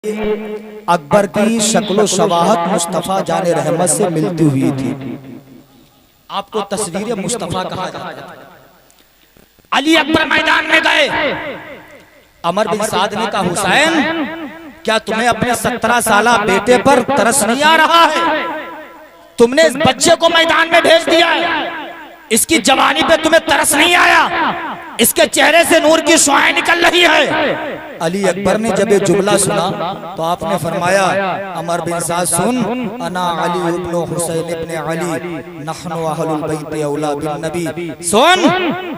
अकबर की शक्लो शवाहत मुस्तफ़ा जाने रहमत से मिलती हुई थी। आपको तस्वीर मुस्तफ़ा कहा जाता है। अली अकबर मैदान में गए, अमर बिन साद ने कहा, हुसैन क्या तुम्हें अपने 17 साला बेटे पर तरस नहीं आ रहा है? तुमने इस बच्चे को मैदान में भेज दिया है, इसकी जवानी पे तुम्हें तरस नहीं आया? इसके चेहरे से नूर की शुआएं निकल रही है। अली अकबर ने जब ये जुमला सुना तो आपने फरमाया, अमर बिन साद सुन, अना अली इब्न हुसैन इब्न अली नहनु अहलुल बैत औला बिन नबी। सुन,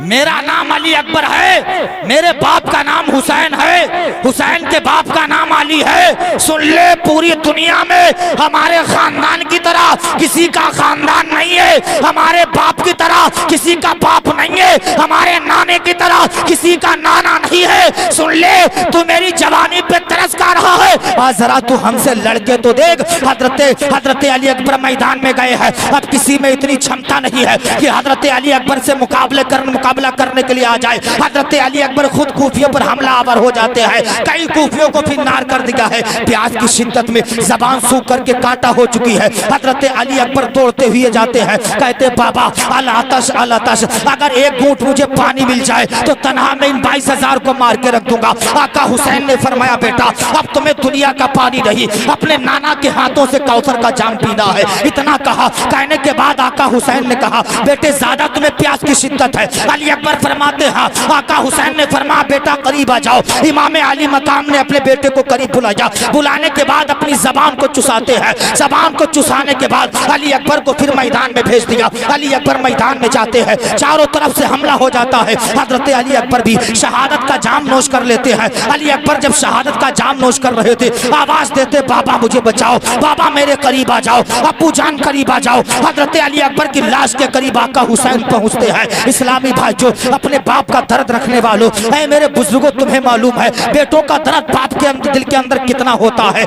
मेरा नाम अली अकबर है, मेरे बाप का नाम हुसैन है, हुसैन के बाप का नाम अली है। सुन ले, पूरी दुनिया में हमारे खानदान की तरह किसी का खानदान नहीं है, हमारे बाप की तरह किसी का बाप नहीं है, हमारे नाने की तरह किसी का नाना नहीं है। सुन ले, तू मेरी जवानी पे तरस कर रहा है, आज जरा तू हमसे लड़के तो देख। हजरत अली अकबर मैदान में गए हैं, अब किसी में इतनी क्षमता नहीं है कि हजरत अली अकबर से मुकाबला करने के लिए आ जाए। हजरत अली अकबर खुद कूफियों पर हमला आवर हो जाते हैं, कई कूफियों को फिन्नार कर दिया है, प्यास की शिद्दत में जबान सूख करके काटा हो चुकी है। हजरत अली अकबर दौड़ते हुए जाते हैं, कहते बाबा अल-आतश अल-आतश, अगर एक घूंट मुझे पानी मिल जाए तो तन्हा में इन 22,000 को मार के रख दूंगा। आका हुसैन ने फरमाया, बेटा अब तुम्हें दुनिया का पानी नहीं, अपने नाना के हाथों से कौसर का जाम पीना है। इतना कहा, कहने के बाद आका हुसैन ने कहा, बेटे ज्यादा तुम्हें प्यास की शिद्दत है? अली अकबर फरमाते हैं, आका हुसैन ने फरमाया, बेटा करीब आ जाओ। इमाम अली मकाम ने अपने बेटे को करीब बुलाया, बुलाने के बाद अपनी जबान को चुसाते हैं, जबान को चुसाने के बाद अली अकबर को फिर मैदान में भेज दिया। अली अकबर मैदान में जाते हैं, चारों तरफ से हमला हो जाता है। हजरत अली अकबर भी शहादत का जाम नोश कर लेते हैं। अली अकबर जब शहादत का जाम नोश कर रहे थे, आवाज देते, बाबा मुझे बचाओ, बाबा मेरे करीब आ जाओ, अब्बू जान करीब आ जाओ। हजरत अली अकबर की लाश के करीब आका हुसैन पहुंचते हैं। इस्लामी भाई जो अपने बाप का दर्द रखने वालों, ऐ मेरे बुजुर्गों, तुम्हें मालूम है बेटों का दर्द बाप के अंदर, दिल के अंदर कितना होता है।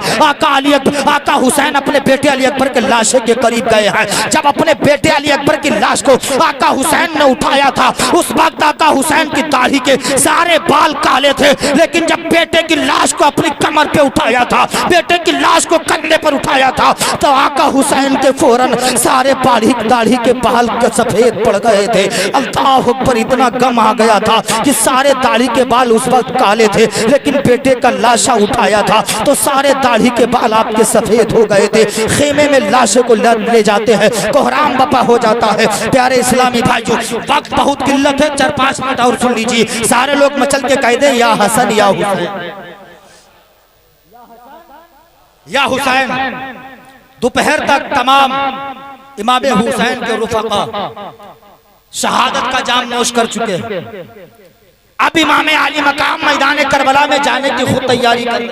आका हुसैन अपने बेटे अली अकबर के लाशे के करीब गए हैं। जब अपने बेटे अली अकबर की लाश को आका हुसैन ने उठाया था, उस वक्त आका हुसैन की दाढ़ी के सारे बाल काले थे, लेकिन जब बेटे की लाश को अपनी कमर पे उठाया था, बेटे की लाश को कंधे पर उठाया था, तो आका हुसैन के फौरन सारे दाढ़ी के बाल सफेद पड़ गए थे। अल्लाह अकबर, इतना गम आ गया था कि सारे दाढ़ी के बाल उस वक्त काले थे, लेकिन बेटे का लाशा उठाया था तो सारे दाढ़ी के बाल आपके सफेद हो गए थे। खेमे में लाशे को ले जाते हैं, कोहराम बपा हो जाता है। प्यारे इस्लामी भाइयों, वक्त बहुत किल्लत है, 4-5 मिनट और सुन लीजिए। सारे लोग मचल के कह दे, या हसन या हुसैन, या हुसैन। दोपहर तक तमाम इमाम हुसैन के रुफका शहादत का जाम नोश कर चुके हैं। अब इमाम अली मकाम मैदान करबला में जाने की खुद तैयारी कर,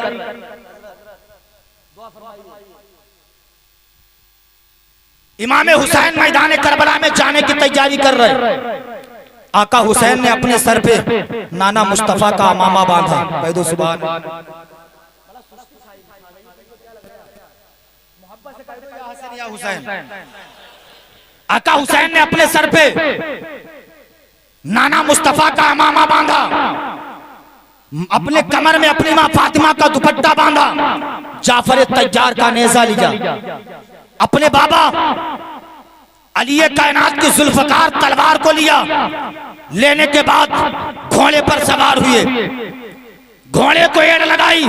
इमाम हुसैन मैदान करबला में जाने की तैयारी कर रहे। आका हुसैन ने अपने सर पे नाना मुस्तफा का अमामा बांधा। कह दो सुभान। आका हुसैन ने अपने सर पे नाना मुस्तफा का अमामा बांधा, अपने कमर में अपनी मां फातिमा का दुपट्टा बांधा, जाफर तैयार का नेजा लिया, अपने बाबा अली कायनात की जुल्फकार तलवार को लिया, लेने के बाद घोड़े पर सवार हुए, घोड़े को एड़ लगाई,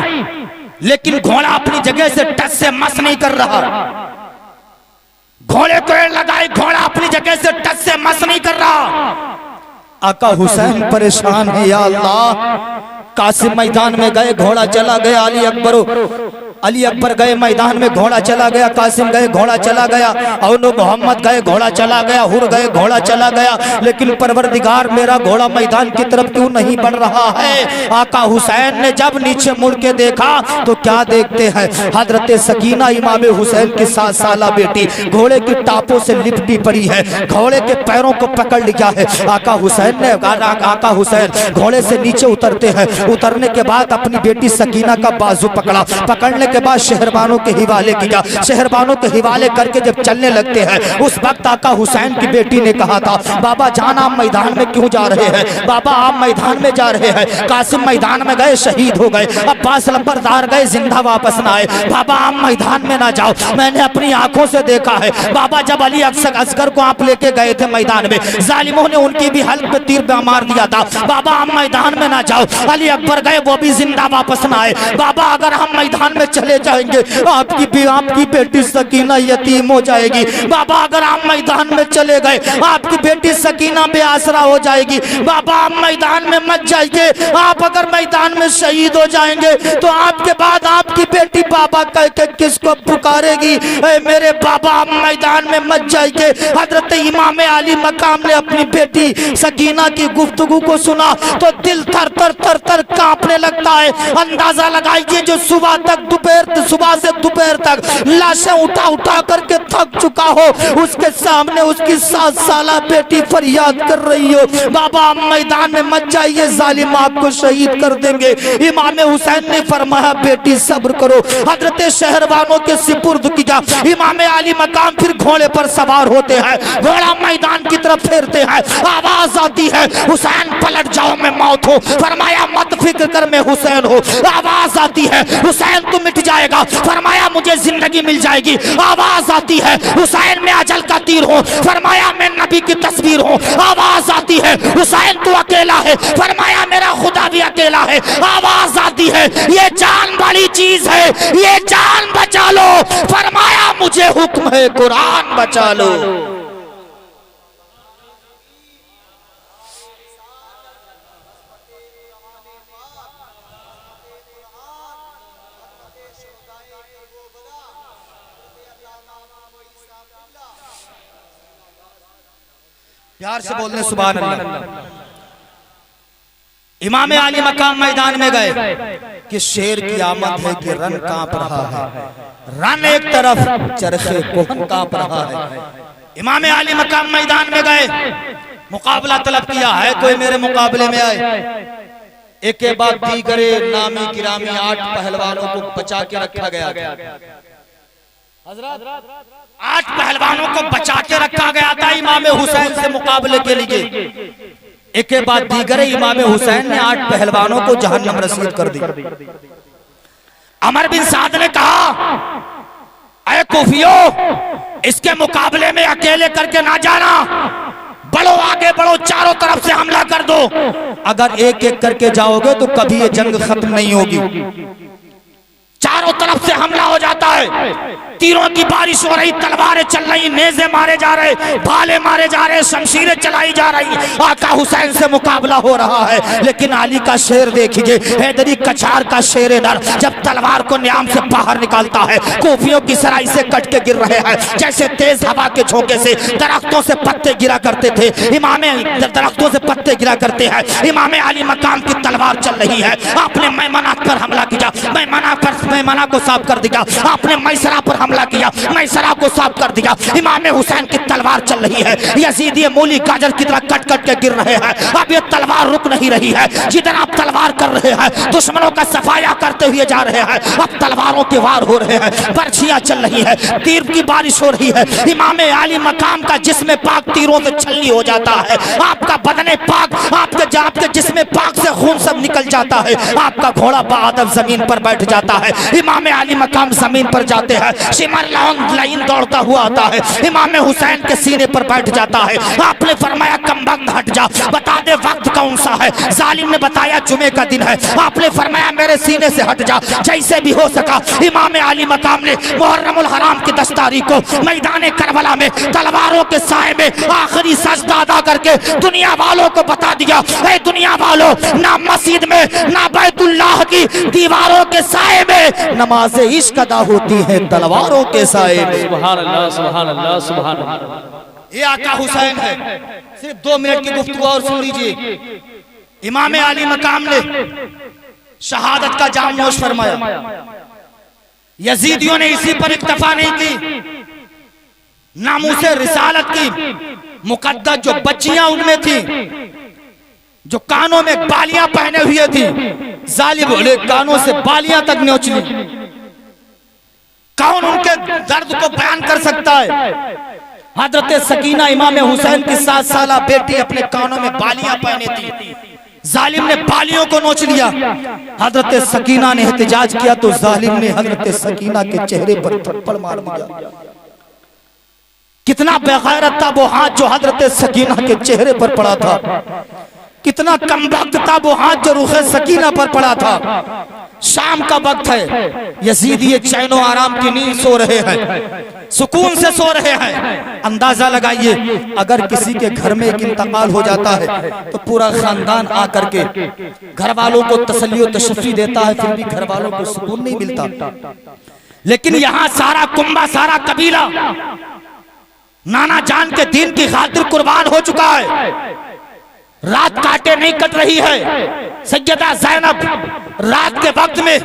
लेकिन घोड़ा अपनी जगह से टस से मस नहीं कर रहा। घोड़े को एड़ लगाई, घोड़ा अपनी जगह से टस से मस नहीं कर रहा। आका हुसैन परेशान है, या अल्लाह। कासिम मैदान में गए, घोड़ा चला गया। अली अकबर गए मैदान में, घोड़ा चला गया। कासिम गए, घोड़ा चला गया। और मोहम्मद गए, घोड़ा चला गया। हुर गए, घोड़ा चला गया। लेकिन परवरदिगार, मेरा घोड़ा मैदान की तरफ क्यों नहीं बढ़ रहा है? आका हुसैन ने जब नीचे मुड़ के देखा तो क्या देखते हैं, हजरत सकीना इमाम हुसैन की 7 साला बेटी घोड़े की टापों से लिपटी पड़ी है, घोड़े के पैरों को पकड़ लिया है। आका हुसैन घोड़े से नीचे उतरते हैं। उतरने के बाद अपनी बेटी सकीना का बाजू पकड़ा, पकड़ने के बाद शहरबानों के हिवाले किया। शहरबानों के हिवाले करके जब चलने लगते हैं, उस वक्त आका हुसैन की बेटी ने कहा था, बाबा जान आप मैदान में क्यों जा रहे हैं? बाबा आप मैदान में जा रहे हैं, कासिम मैदान में गए शहीद हो गए, अब्बास लंबरदार गए जिंदा वापस ना आए, बाबा आप मैदान में ना जाओ। मैंने अपनी आंखों से देखा है बाबा, जब अली असगर को आप लेके गए थे मैदान में, जालिमों ने उनकी भी हल्क पे तीर मार दिया था। बाबा आप मैदान में ना जाओ। अली अकबर गए, वो भी जिंदा वापस ना आए। बाबा अगर हम मैदान में चले जाएंगे, आपकी बेटी सकीना यतीम हो जाएगी। बाबा अगर आप मैदान में चले गए, आपकी बेटी सकीना बेआसरा हो जाएगी। बाबा आप मैदान में मत जाइए, आप अगर मैदान में शहीद हो जाएंगे तो आपके बाद आपकी बेटी बाबा कह के किसको पुकारेगी? मेरे बाबा आप मैदान में मत जाइए। हजरत इमाम अली मकाम ने अपनी बेटी सकीना की गुफ्तगू को सुना तो दिल थर थर थर थर कांपने लगता है। अंदाजा लगाइए, जो सुबह से दोपहर तक लाशें उठा उठा करके थक चुका हो, उसके सामने उसकी 7 साला बेटी फरियाद कर रही हो, बाबा आप मैदान में मत जाइए, जालिम आपको शहीद कर देंगे। इमाम हुसैन ने फरमाया, बेटी सब्र करो। हजरत शहरबानों के सिपुर्द किया। इमाम अली मकाम फिर घोड़े पर सवार होते हैं, घोड़ा मैदान की तरफ फेरते हैं। आवाज आती है, हुसैन पलट जाओ मैं मौत हो। फरमाया मत फिक्र कर मैं हुसैन हो। आवाज आती है, हुसैन तू मिट जाएगा। फरमाया मुझे जिंदगी मिल जाएगी। आवाज आती है, हुसैन में अजल का तीर हो। फरमाया मैं नबी की तस्वीर हूँ। आवाज आती है, हुसैन तू अकेला है। फरमाया मेरा खुदा भी अकेला है। आवाज आती है, ये जान बड़ी चीज है, ये जान बचा लो। फरमाया मुझे हुक्म है कुरान बचा लो। प्यार से बोलने सुभान अल्लाह। इमाम अली मकाम मैदान में गए कि शेर की आमद है कि रन कांप रहा है, रन एक तरफ चरखे कोहन कांप रहा है। इमाम अली मकाम मैदान में गए, मुकाबला तलब किया है, कोई मेरे मुकाबले में आए। एक के बाद दीगरे नामी गिरामी 8 पहलवानों को बचा के रखा गया था। 8 पहलवानों को बचा के रखा गया था इमाम हुसैन से मुकाबले के लिए। एक के बाद दीगरे इमाम हुसैन ने 8 पहलवानों को जहन्नम रसीद कर दी। अमर बिन साद ने कहा, ऐ कुफियो, इसके मुकाबले में अकेले करके ना जाना, बढ़ो आगे बढ़ो, चारों तरफ से हमला कर दो। अगर एक एक करके जाओगे तो कभी ये जंग खत्म नहीं होगी। चारों तरफ से हमला हो जाता है, तीरों की बारिश हो रही, तलवारें चल रही, नेज़े मारे जा रहे, भाले मारे जा रहे, शमशीरें चलाई जा रही। आका हुसैन से मुकाबला हो रहा है, लेकिन अली का शेर देखिए, हैदरी कछार का शेर नर जब तलवार को न्याम से बाहर निकालता है, कोफियों की सराय से कट के गिर रहे हैं जैसे तेज हवा के झोंके से दरख्तों से पत्ते गिरा करते थे। इमाम दरख्तों से पत्ते गिरा करते हैं, इमाम अली मकाम की तलवार चल रही है। आपने मैमना पर हमला किया, मैमना को साफ कर दिया। आपने मैसरा पर हमला किया, मैसरा को साफ कर दिया। इमाम हुसैन की तलवार चल रही है, यजीदी मूली गाजर की तरह कट कट के गिर रहे हैं। अब ये तलवार रुक नहीं रही है, जिधर आप तलवार कर रहे हैं दुश्मनों का सफाया करते हुए जा रहे हैं। अब तलवारों के वार हो रहे हैं, बर्छियां चल रही है, तीर की बारिश हो रही है। इमाम अली मकाम का जिस्म पाक तीरों से छलनी हो जाता है। आपका बदने पाक, आपके जिस्म पाक से खून सब निकल जाता है। आपका घोड़ा बादब जमीन पर बैठ जाता है। इमाम अली मकाम जमीन पर जाते हैं, शिमर लाइन दौड़ता हुआ आता है, इमाम हुसैन के सीने पर बैठ जाता है। आपने फरमाया कमबख्त हट जा, बता दे वक्त कौन सा है। जालिम ने बताया जुमे का दिन है। आपने फरमाया मेरे सीने से हट जा। जैसे भी हो सका इमाम अली मकाम ने मुहर्रमुल हराम की 10 तारीख को मैदान करबला में तलवारों के साए में आखिरी सजदा अदा करके दुनिया वालों को बता दिया, ऐ दुनिया वालों, ना मस्जिद में ना बैतुल्लाह की दीवारों के साए में नमाज इश्क अदा होती है तलवारों के साए में। सुभान अल्लाह, सुभान अल्लाह, सुभान अल्लाह। ये आका हुसैन है। सिर्फ 2 मिनट की गुफ्तगू और सुन लीजिए। इमाम अली मकाम ने शहादत का जाम नोश फरमाया। यजीदियों ने इसी पर इक्तफा नहीं की, नामूसे रिसालत की मुकद्दस जो बच्चियां उनमें थी, जो कानों में बालियां पहने हुए थी, जालिम बोले कानों से बालियां तक नोच ली। कौन उनके दर्द को बयान कर सकता है। हजरत सकीना इमाम हुसैन की 7 साला बेटी अपने कानों में बालियां पहने थी, जालिम ने बालियों को नोच लिया। हजरत सकीना ने एहतजाज किया तो जालिम ने हजरत सकीना के चेहरे पर थप्पड़ मार दिया। कितना बेगैरत था वो हाथ जो हजरत सकीना के चेहरे पर पड़ा था, कितना कमबख्त था वो हाथ जो रुखे सकीना पर पड़ा था। शाम का वक्त है, यजीदी ये चैनो आराम की नींद सो रहे हैं, सुकून से सो रहे हैं। अंदाजा लगाइए अगर किसी के घर में एक इंतकाल हो जाता है तो पूरा खानदान आकर के घर वालों को तसल्ली और तशफ़ी देता है, फिर भी घर वालों को सुकून नहीं मिलता। लेकिन यहाँ सारा कुंबा, सारा कबीला नाना जान के दीन की खातिर कुर्बान हो चुका है। रात काटे नहीं कट रही है। सैयदा ज़ैनब रात के वक्त में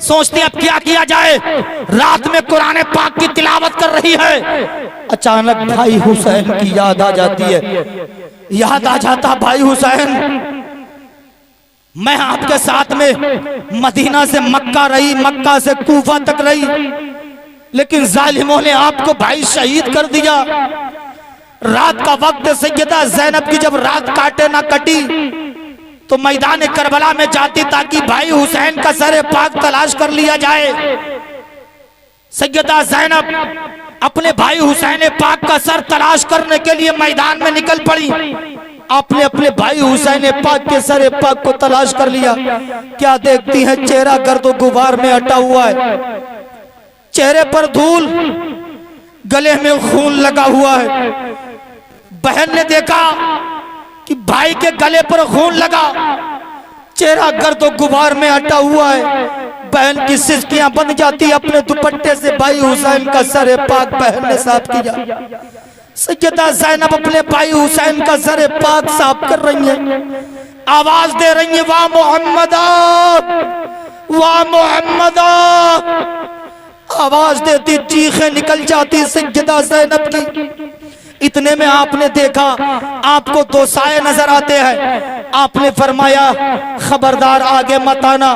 सोचती अब क्या किया जाए, रात में कुरान पाक की तिलावत कर रही है। अचानक भाई हुसैन की याद आ जाती है। याद आ जाता भाई हुसैन, मैं आपके साथ में मदीना से मक्का रही, मक्का से कूफा तक रही, लेकिन जालिमों ने आपको भाई शहीद कर दिया। रात का वक्त सैयदा ज़ैनब की जब रात काटे ना कटी तो मैदान करबला में जाती ताकि भाई हुसैन का सर पाक तलाश कर लिया जाए। सैयदा ज़ैनब अपने भाई हुसैन पाक का सर तलाश करने के लिए मैदान में निकल पड़ी। आपने अपने भाई हुसैन पाक के सर पाक को तलाश कर लिया। क्या देखती है, चेहरा गर्दो गुबार में अटा हुआ है, चेहरे पर धूल, गले में खून लगा हुआ है। बहन ने देखा कि भाई के गले पर खून लगा, चेहरा गर्दो गुबार में अटा हुआ है। बहन की सिसकियां बन जाती, अपने दुपट्टे से भाई हुसैन का सर पाक बहन ने साफ किया। सैयदा ज़ैनब अपने भाई हुसैन का सर पाक साफ कर रही है, आवाज दे रही है, वाह मोहम्मदा, वाह मोहम्मदा। आवाज देती, चीखें निकल जाती सैयदा ज़ैनब की। इतने में आपने देखा, आपको 2 साए नजर आते हैं। आपने फरमाया खबरदार आगे मत आना।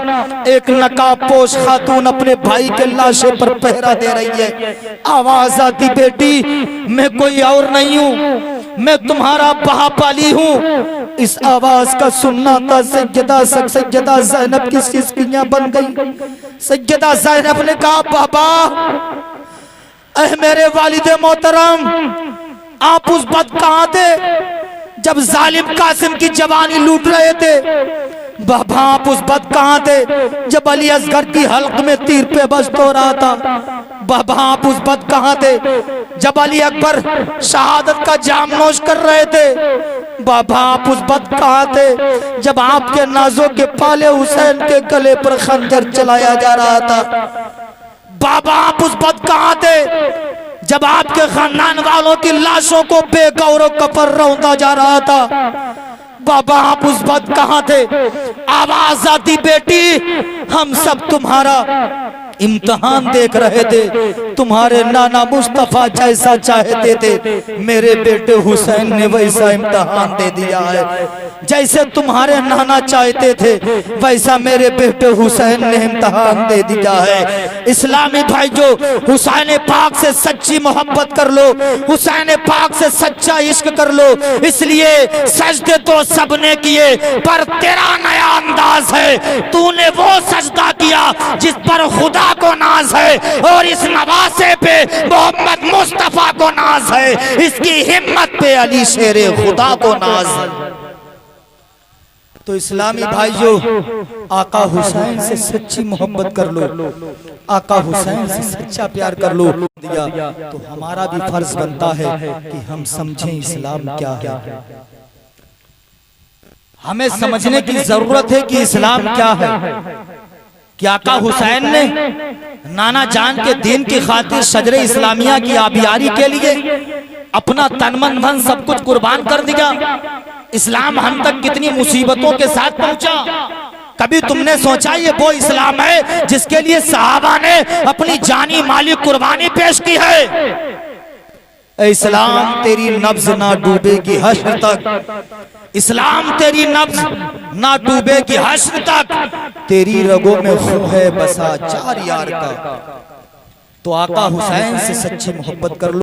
एक नकाब पोश खातून अपने भाई के लाशे पर पहरा दे रही है। आवाज आती, बेटी मैं कोई और नहीं हूँ, मैं तुम्हारा बहापाली हूँ। इस आवाज का सुनना था सैयदा ज़ैनब की सिसकियां बन गई। सैयदा ज़ैनब ने कहा, बाबा ऐ मेरे वालिद मोहतरम, आप उस वक्त कहाँ थे जब जालिम कासिम की जवानी लूट रहे थे? बाबा आप उस वक्त कहाँ थे जब अली असगर की हल्क में तीर पे बस्त हो रहा था? बाबा आप उस वक्त कहाँ थे जब अली अकबर शहादत का जाम नोश कर रहे थे? बाबा आप उस वक्त कहाँ थे जब आपके नाजों के पाले हुसैन के गले पर खंजर चलाया जा रहा था? बाबा आप उस वक्त कहाँ थे जब आपके खानदान वालों की लाशों को बेगौर कफर रौंदा जा रहा था? बाबा आप उस वक्त कहाँ थे? आवाज आती, बेटी हम सब तुम्हारा इम्तिहान देख रहे थे, तुम्हारे नाना मुस्तफा जैसा चाहते थे मेरे बेटे हुसैन ने वैसा इम्तिहान दे दिया है। जैसे तुम्हारे नाना चाहते थे वैसा मेरे बेटे हुसैन ने इम्तिहान दे दिया है। इस्लामी भाई जो हुसैन पाक से सच्ची मोहब्बत कर लो, हुसैन पाक से सच्चा इश्क कर लो। इसलिए सजदे तो सबने किए पर तेरा नया अंदाज है, तूने वो सजदा किया जिस पर खुदा को नाज है और इस नवासे पे मोहम्मद मुस्तफा को नाज है, इसकी हिम्मत पे अली शेरे खुदा को नाज है। तो इस्लामी भाइयों, आका हुसैन से सच्ची मोहब्बत कर लो, आका हुसैन से सच्चा प्यार कर लो दिया तो हमारा भी फर्ज बनता है कि हम समझें इस्लाम क्या है। हमें समझने की जरूरत है कि इस्लाम क्या है। कि आका हुसैन ने नाना जान के दीन की खातिर शजरे इस्लामिया की आबियारी के लिए अपना तन मन धन सब कुछ कुर्बान कर दिया। इस्लाम हम तक कितनी मुसीबतों के साथ पहुंचा। कभी तुमने सोचा ये वो इस्लाम है जिसके लिए सहाबा ने अपनी जानी माली कुर्बानी पेश की है? इस्लाम तेरी नब्ज ना डूबेगी हश्र तक, इस्लाम तेरी नब्ज ना डूबेगी हश्र तक, तेरी रगों में खून है बसा 4 यार का। तो आका हुसैन से सच्ची मोहब्बत कर लो।